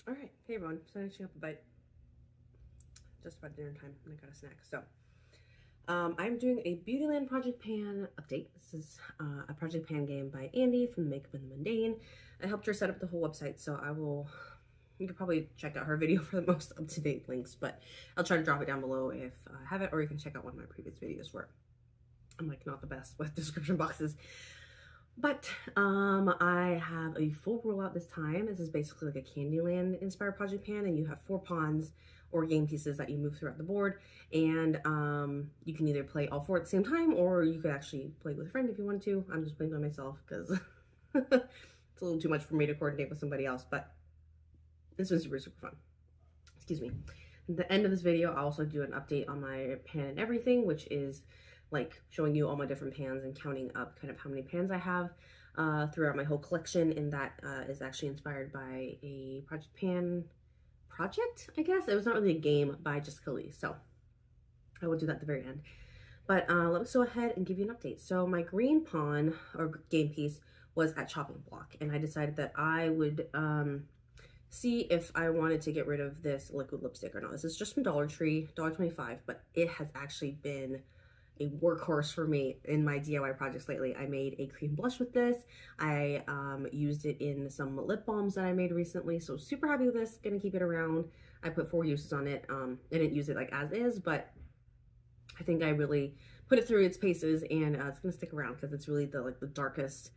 All right, hey everyone. So finishing up a bite. Just about dinner time, and I got a snack. So, I'm doing a Beautyland Project Pan update. This is a Project Pan game by Andy from Makeup and the Mundane. I helped her set up the whole website, so you could probably check out her video for the most up-to-date links, but I'll try to drop it down below if I have it, or you can check out one of my previous videos where I'm like not the best with description boxes. But I have a full rollout this time. This is basically like a Candyland inspired Project Pan, and you have 4 pawns or game pieces that you move throughout the board, and you can either play all 4 at the same time, or you could actually play with a friend if you wanted to. I'm just playing by myself because it's a little too much for me to coordinate with somebody else, but this was super fun. Excuse me. At the end of this video, I'll also do an update on my pan and everything, which is like showing you all my different pans and counting up kind of how many pans I have throughout my whole collection. And that is actually inspired by a Project Pan project, I guess. It was not really a game by Jessica Lee, so I will do that at the very end. But let's go ahead and give you an update. So my green pawn or game piece was at chopping block, and I decided that I would see if I wanted to get rid of this liquid lipstick or not. This is just from Dollar Tree, $1.25, but it has actually been a workhorse for me in my DIY projects lately. I made a cream blush with this. I used it in some lip balms that I made recently, so super happy with this. Gonna keep it around. I put 4 uses on it. I didn't use it like as is, but I think I really put it through its paces, and it's gonna stick around because it's really the darkest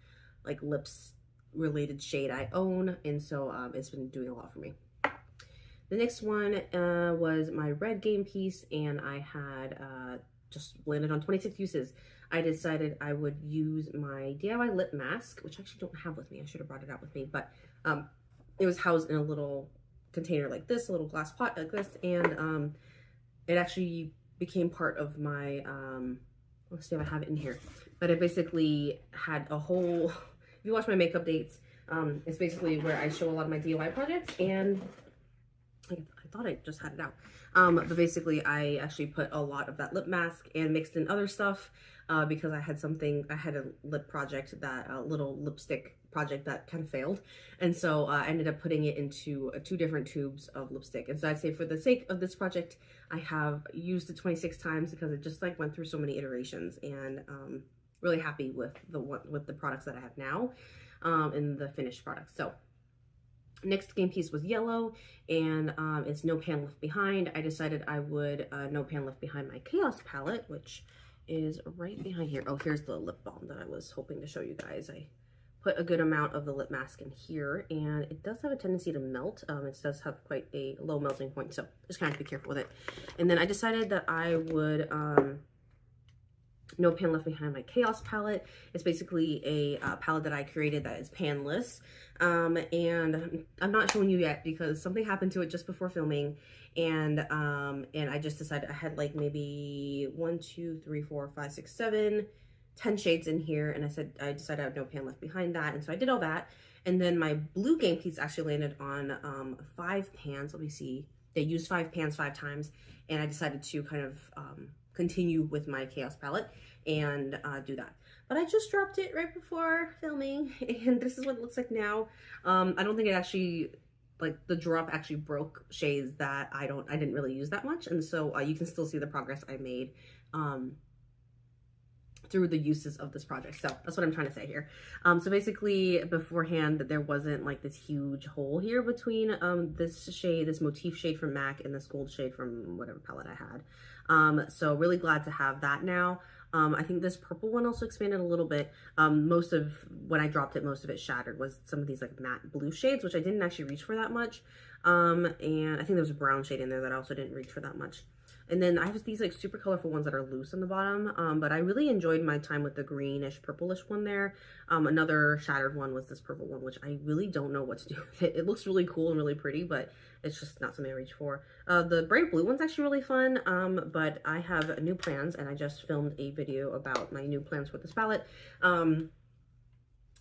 like lips related shade I own, and so it's been doing a lot for me. The next one was my red game piece, and I had just landed on 26 uses. I decided I would use my DIY lip mask, which I actually don't have with me. I should have brought it out with me, but it was housed in a little container like this, a little glass pot like this, and it actually became part of my, let's see if I have it in here, but I basically had a whole, if you watch my makeup dates, it's basically where I show a lot of my DIY projects, and I thought I just had it out. But basically I actually put a lot of that lip mask and mixed in other stuff because I had a lip project, that little lipstick project that kind of failed. And so I ended up putting it into 2 different tubes of lipstick. And so I'd say for the sake of this project, I have used it 26 times because it just like went through so many iterations, and really happy with the products that I have now in the finished products. So next game piece was yellow, and it's No Pan Left Behind. I decided I would No Pan Left Behind my Chaos palette, which is right behind here. Oh, here's the lip balm that I was hoping to show you guys. I put a good amount of the lip mask in here, and it does have a tendency to melt. It does have quite a low melting point, so just kind of be careful with it. And then I decided that I would No Pan Left Behind my Chaos palette. It's basically a palette that I created that is panless, and I'm not showing you yet because something happened to it just before filming, and I just decided I had like maybe 1, 2, 3, 4, 5, 6, 7, 10 shades in here, and I decided I had No Pan Left Behind that, and so I did all that. And then my blue game piece actually landed on 5 pans. Let me see. They used 5 pans 5 times, and I decided to kind of continue with my Chaos palette and do that. But I just dropped it right before filming, and this is what it looks like now. I don't think it actually, like the drop actually broke shades that I didn't really use that much, and so you can still see the progress I made through the uses of this project. So that's what I'm trying to say here. So basically beforehand, there wasn't like this huge hole here between this motif shade from MAC and this gold shade from whatever palette I had. So really glad to have that now. I think this purple one also expanded a little bit. When I dropped it, most of it shattered was some of these like matte blue shades, which I didn't actually reach for that much. And I think there was a brown shade in there that I also didn't reach for that much. And then I have these like super colorful ones that are loose on the bottom, but I really enjoyed my time with the greenish purplish one there. Another shattered one was this purple one, which I really don't know what to do with it. It looks really cool and really pretty, but it's just not something I reach for. The bright blue one's actually really fun, but I have new plans, and I just filmed a video about my new plans with this palette.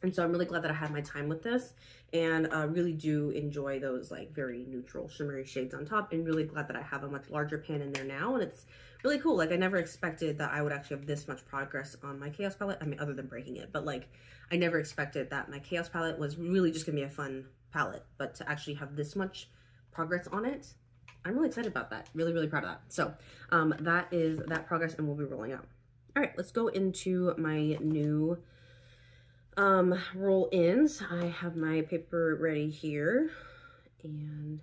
And so I'm really glad that I had my time with this, and really do enjoy those like very neutral shimmery shades on top, and really glad that I have a much larger pan in there now, and it's really cool. Like I never expected that I would actually have this much progress on my Chaos palette. I mean, other than breaking it, but like I never expected that my Chaos palette was really just gonna be a fun palette, but to actually have this much progress on it, I'm really excited about that. Really, really proud of that. So that is that progress, and we'll be rolling out. All right, let's go into my new roll-ins. I have my paper ready here, and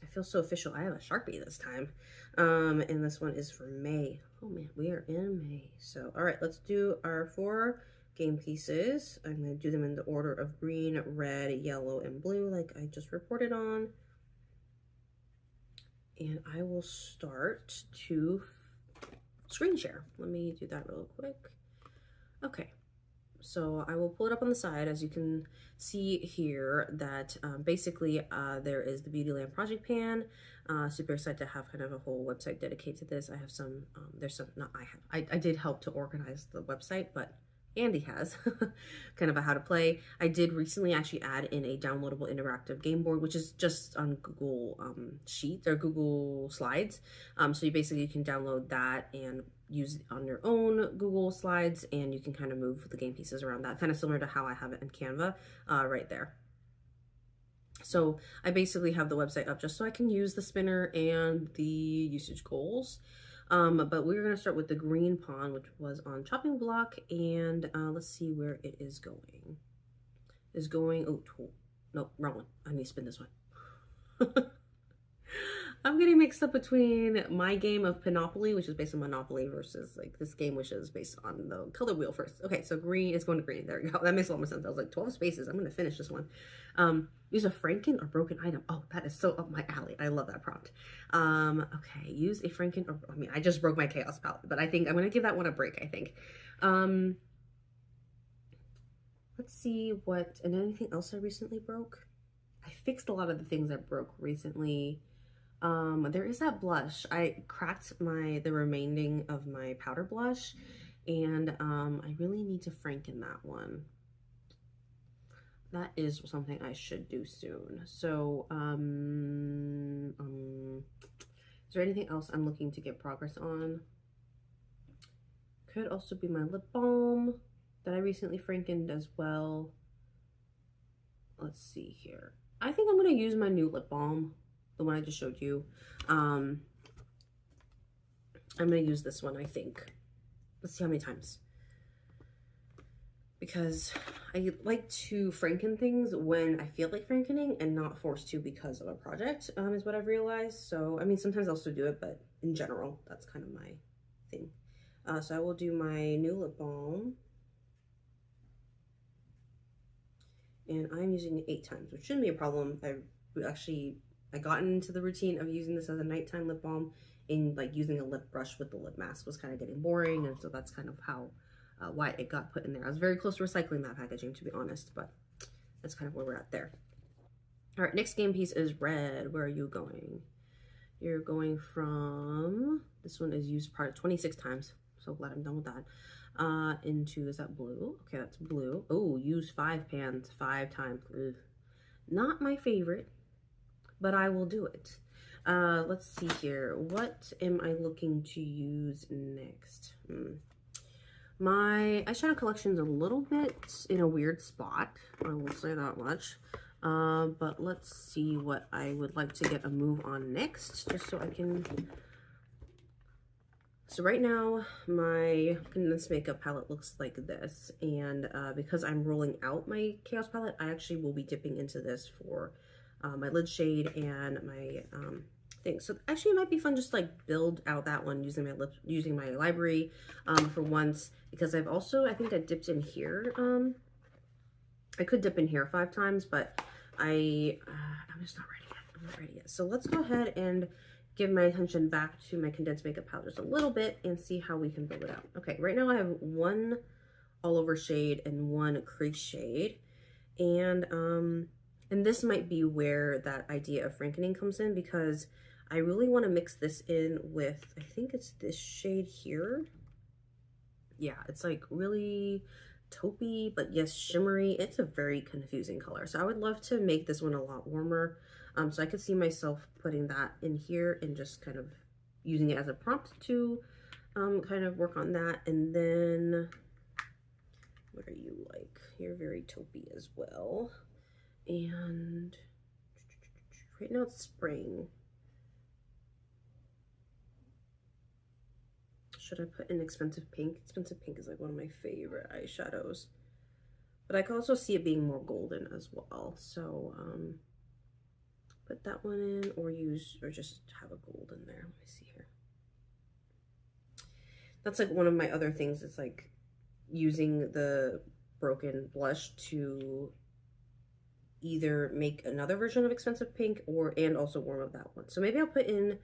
I feel so official. I have a Sharpie this time. And this one is for May. Oh man, we are in May. So, all right, let's do our 4 game pieces. I'm going to do them in the order of green, red, yellow, and blue, like I just reported on. And I will start to screen share. Let me do that real quick. Okay. So I will pull it up on the side. As you can see here that basically there is the Beautyland project pan. Super excited to have kind of a whole website dedicated to this. I have some, there's some, not I have, I did help to organize the website, but Andy has kind of a how to play. I did recently actually add in a downloadable interactive game board, which is just on Google Sheets or Google Slides. So you basically can download that and use it on your own Google Slides, and you can kind of move the game pieces around that, kind of similar to how I have it in Canva right there. So I basically have the website up just so I can use the spinner and the usage goals. But we're going to start with the green pawn, which was on chopping block, and let's see where it is going. Is going, oh, no, wrong one. I need to spin this one. I'm getting mixed up between my game of Panopoly, which is based on Monopoly, versus like this game, which is based on the color wheel first. Okay, so green is going to green. There we go. That makes a lot more sense. I was like, 12 spaces. I'm going to finish this one. Use a Franken or broken item. Oh, that is so up my alley. I love that prompt. Okay, use a Franken or, I mean, I just broke my chaos palette, but I think I'm going to give that one a break, I think. Let's see what, and anything else I recently broke? I fixed a lot of the things I broke recently. There is that blush. I cracked the remaining of my powder blush, and I really need to Franken that one. That is something I should do soon. So, is there anything else I'm looking to get progress on? Could also be my lip balm that I recently Frankened as well. Let's see here. I think I'm gonna use my new lip balm, the one I just showed you. I'm gonna use this one, I think. Let's see how many times. Because I like to Franken things when I feel like Frankening and not forced to because of a project, is what I've realized. So, I mean, sometimes I'll still do it, but in general, that's kind of my thing. So I will do my new lip balm. And I'm using it 8 times, which shouldn't be a problem. I got into the routine of using this as a nighttime lip balm, and like using a lip brush with the lip mask was kind of getting boring, and so that's kind of how why it got put in there. I was very close to recycling that packaging, to be honest, but that's kind of where we're at there. All right, next game piece is red. Where are you going? You're going from, this one is used part 26 times. So glad I'm done with that. Into, is that blue? Okay, that's blue. Oh, use 5 pans 5 times. Ugh. Not my favorite, but I will do it. Let's see here. What am I looking to use next? My eyeshadow collection is a little bit in a weird spot. I will say that much. But let's see what I would like to get a move on next, just so I can. So right now, my condensed makeup palette looks like this, and because I'm rolling out my Chaos palette, I actually will be dipping into this for my lid shade and my thing. So actually, it might be fun just like build out that one using my library for once, because I've also, I think I dipped in here. I could dip in here 5 times, but I'm just not ready yet. I'm not ready yet. So let's go ahead and give my attention back to my condensed makeup palette just a little bit and see how we can build it out. Okay, right now I have 1 all over shade and 1 crease shade, and this might be where that idea of Frankening comes in, because I really want to mix this in with, I think it's this shade here. Yeah, it's like really taupey, but yes, shimmery. It's a very confusing color. So I would love to make this one a lot warmer. So I could see myself putting that in here and just kind of using it as a prompt to kind of work on that. And then, what are you like? You're very taupey as well. And right now it's spring. Should I put in Expensive Pink? Expensive Pink is like one of my favorite eyeshadows. But I can also see it being more golden as well. So put that one in, or just have a gold in there. Let me see here. That's like one of my other things. It's like using the broken blush to either make another version of Expensive Pink and also warm up that one. So maybe I'll put in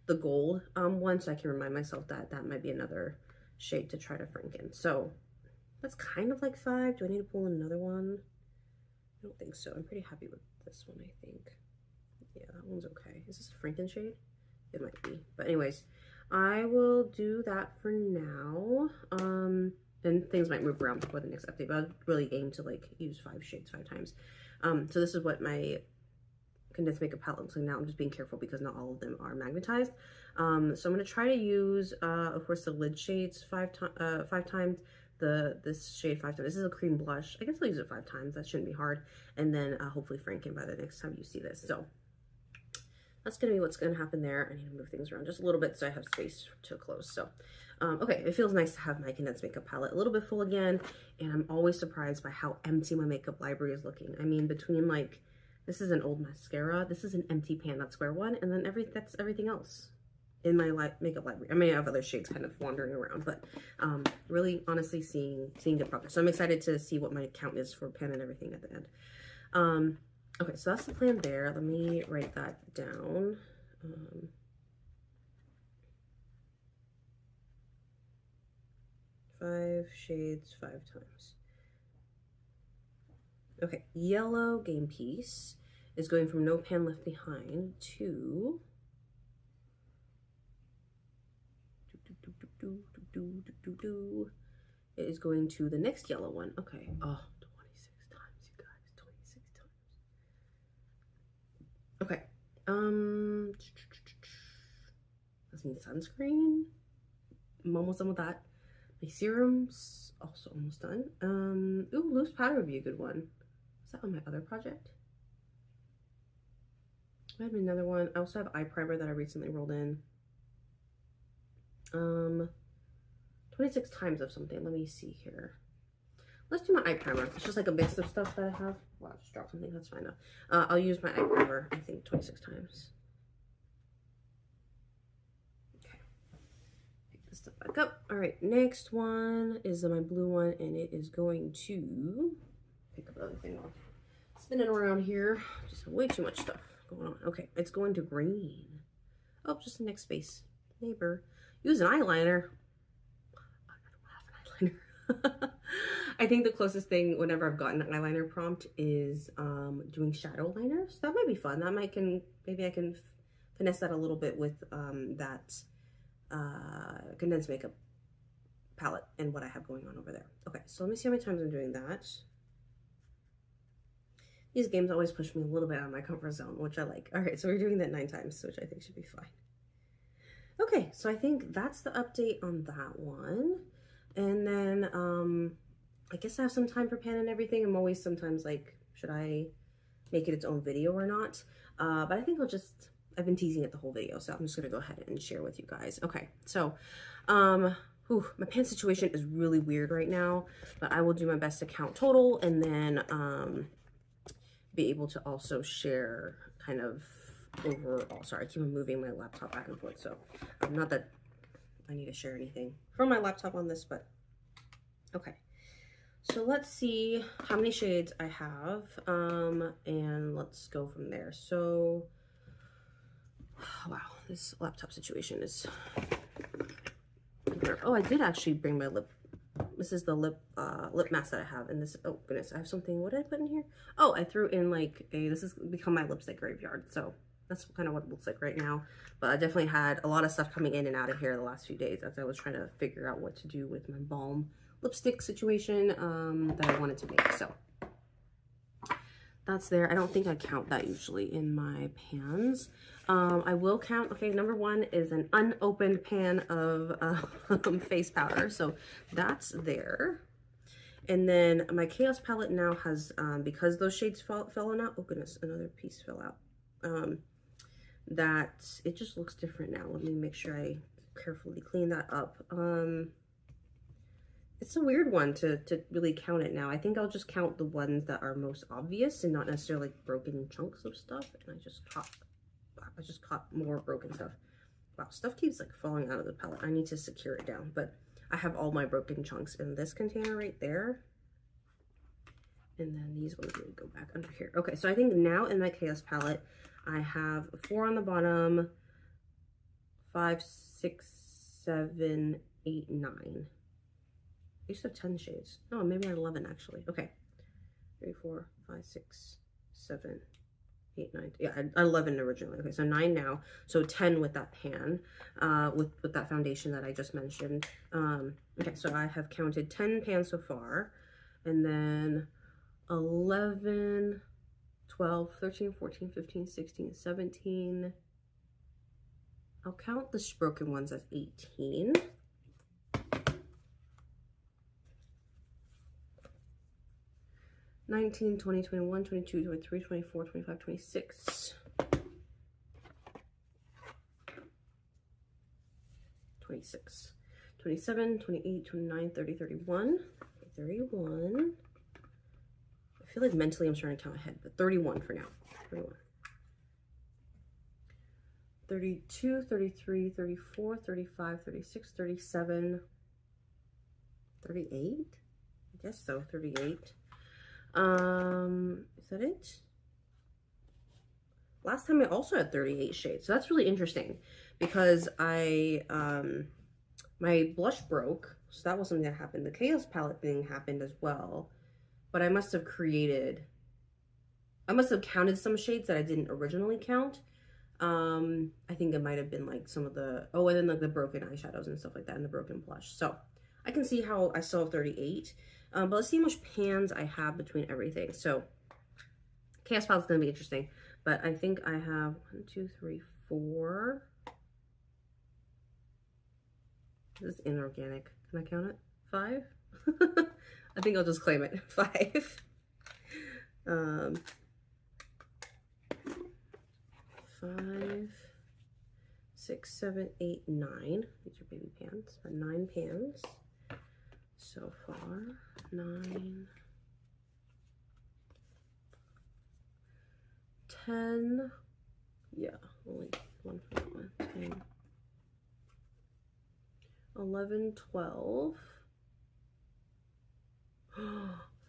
the gold one so I can remind myself that that might be another shade to try to franken. So that's kind of like 5. Do I need to pull in another one? I don't think so. I'm pretty happy with this one, I think. Yeah, that one's okay. Is this a franken shade? It might be. But anyways, I will do that for now. And things might move around before the next update, but I'll really aim to like use 5 shades 5 times. So this is what my condensed makeup palette looks like now. I'm just being careful because not all of them are magnetized. So I'm going to try to use, of course, the lid shades 5 times. This shade 5 times. This is a cream blush. I guess I'll use it 5 times. That shouldn't be hard. And then hopefully franken by the next time you see this. So that's going to be what's going to happen there. I need to move things around just a little bit so I have space to close. So, okay, it feels nice to have my condensed makeup palette a little bit full again. And I'm always surprised by how empty my makeup library is looking. I mean, between like, this is an old mascara. This is an empty pan, that square one. And then that's everything else in my makeup library. I mean, I have other shades kind of wandering around, but really, honestly, seeing good progress. So I'm excited to see what my count is for pan and everything at the end. Okay, so that's the plan there. Let me write that down. 5 shades 5 times. Okay, yellow game piece is going from No Pan Left Behind to it is going to the next yellow one. Okay. Oh, 26 times, you guys. 26 times. Okay. Does need sunscreen. I'm almost done with that. My serum's also almost done. Ooh, loose powder would be a good one. Is that on my other project? I have another one. I also have eye primer that I recently rolled in. 26 times of something. Let me see here. Let's do my eye primer. It's just like a mix of stuff that I have. Wow, I just dropped something. That's fine now. I'll use my eye primer, I think, 26 times. Okay. Pick this stuff back up. All right, next one is my blue one, and it is going to pick up the other thing off. Spinning around here. Just way too much stuff going on. Okay, it's going to green. Oh, just the next space. Neighbor. Use an eyeliner. I don't have an eyeliner. I think the closest thing whenever I've gotten an eyeliner prompt is doing shadow liners. So that might be fun. That maybe I can finesse that a little bit with that condensed makeup palette and what I have going on over there. Okay, so let me see how many times I'm doing that. These games always push me a little bit out of my comfort zone, which I like. All right, so we're doing that 9 times, which I think should be fine. Okay, so I think that's the update on that one. And then I guess I have some time for pan and everything. I'm always sometimes like, should I make it its own video or not? But I think I've been teasing it the whole video, so I'm just gonna go ahead and share with you guys. Okay, so my pan situation is really weird right now, but I will do my best to count total and then be able to also share kind of overall. Sorry, I keep moving my laptop back and forth, so not that I need to share anything from my laptop on this, but okay. So let's see how many shades I have, and let's go from there. So, wow, this laptop situation is, oh, I did actually bring my lip. This is the lip mask that I have, and this, oh goodness, I have something. What did I put in here? Oh, I threw in like this has become my lipstick graveyard, so that's kind of what it looks like right now. But I definitely had a lot of stuff coming in and out of here the last few days as I was trying to figure out what to do with my balm lipstick situation that I wanted to make. So that's there. I don't think I count that usually in my pans. I will count, okay, number 1 is an unopened pan of face powder. So that's there. And then my Chaos palette now has, because those shades fell out, oh goodness, another piece fell out, that it just looks different now. Let me make sure I carefully clean that up. It's a weird one to really count it now. I think I'll just count the ones that are most obvious and not necessarily like broken chunks of stuff. And I just caught more broken stuff. Wow, stuff keeps like falling out of the palette. I need to secure it down, but I have all my broken chunks in this container right there. And then these ones would go back under here. Okay, so I think now in my Chaos palette, I have 4 on the bottom, 5, 6, 7, 8, 9. I used to have 10 shades. Oh, maybe 11 actually. Okay. 3, 4, 5, 6, 7, 8, 9. Yeah, 11 originally. Okay, so 9 now. So 10 with that pan, with that foundation that I just mentioned. Okay, so I have counted 10 pans so far. And then 11, 12, 13, 14, 15, 16, 17. I'll count the broken ones as 18. 19, 20, 21, 22, 23, 24, 25, 26. 26, 27, 28, 29, 30, 31. 31. I feel like mentally I'm trying to count ahead, but 31 for now. 31. 32, 33, 34, 35, 36, 37, 38. I guess so, 38. Is that it? Last time I also had 38 shades, so that's really interesting because I my blush broke, so that was something that happened. The Chaos palette thing happened as well, but I must have counted some shades that I didn't originally count. I think it might have been like some of the, oh, and then like the broken eyeshadows and stuff like that and the broken blush. So I can see how I still have 38. But let's see how much pans I have between everything. So Chaos palette is going to be interesting, but I think I have 1, 2, 3, 4. This is inorganic. Can I count it? 5? I think I'll just claim it. 5. 5, 6, 7, 8, 9. These are baby pans. 9 pans so far. 9, 10. Yeah, only one for that one. 10, 11, 12. 13.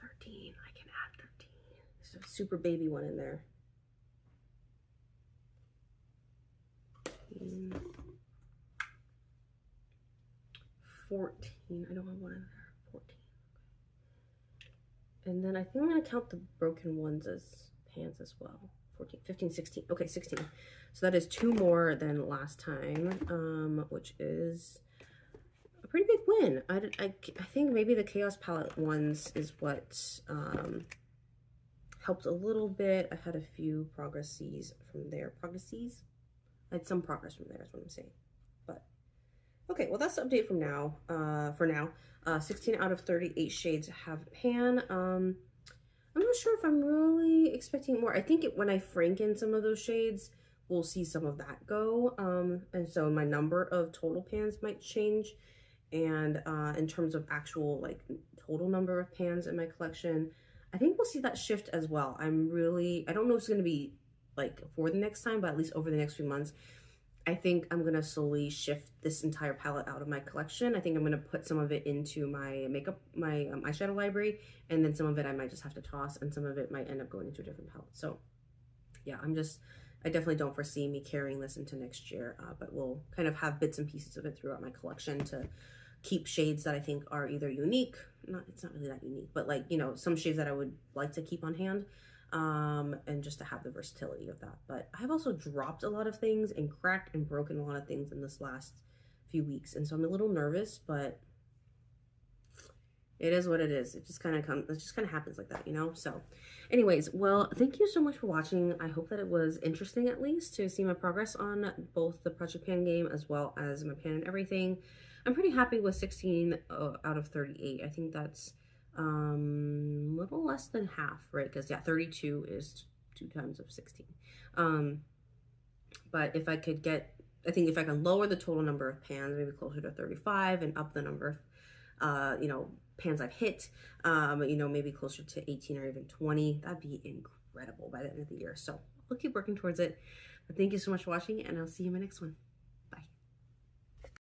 I can add 13. There's a super baby one in there. 14. I don't have one in there. 14. And then I think I'm going to count the broken ones as pans as well. 14, 15, 16. Okay, 16. So that is 2 more than last time, which is a pretty big win. I think maybe the Chaos palette ones is what helped a little bit. I had a few progresses from there. Progresses? I had some progress from there is what I'm saying. But okay, well that's the update from now. For now, 16 out of 38 shades have pan. I'm not sure if I'm really expecting more. I think when I franken some of those shades, we'll see some of that go. And so my number of total pans might change. And in terms of actual like total number of pans in my collection, I think we'll see that shift as well. I don't know if it's going to be like for the next time, but at least over the next few months, I think I'm going to slowly shift this entire palette out of my collection. I think I'm going to put some of it into my eyeshadow library, and then some of it I might just have to toss, and some of it might end up going into a different palette. So yeah, I definitely don't foresee me carrying this into next year, but we'll kind of have bits and pieces of it throughout my collection to keep shades that I think are either unique, it's not really that unique, but like, you know, some shades that I would like to keep on hand, and just to have the versatility of that. But I've also dropped a lot of things and cracked and broken a lot of things in this last few weeks, and so I'm a little nervous, but it is what it is. It just kind of happens like that, you know? So anyways, well, thank you so much for watching. I hope that it was interesting, at least, to see my progress on both the Project Pan game as well as my pan and everything. I'm pretty happy with 16 out of 38. I think that's Little less than half, right? Because yeah, 32 is 2 times of 16. But if I could get, I think if I can lower the total number of pans, maybe closer to 35, and up the number of, you know, pans I've hit, you know, maybe closer to 18 or even 20, that'd be incredible by the end of the year. So I'll keep working towards it. But thank you so much for watching, and I'll see you in my next one.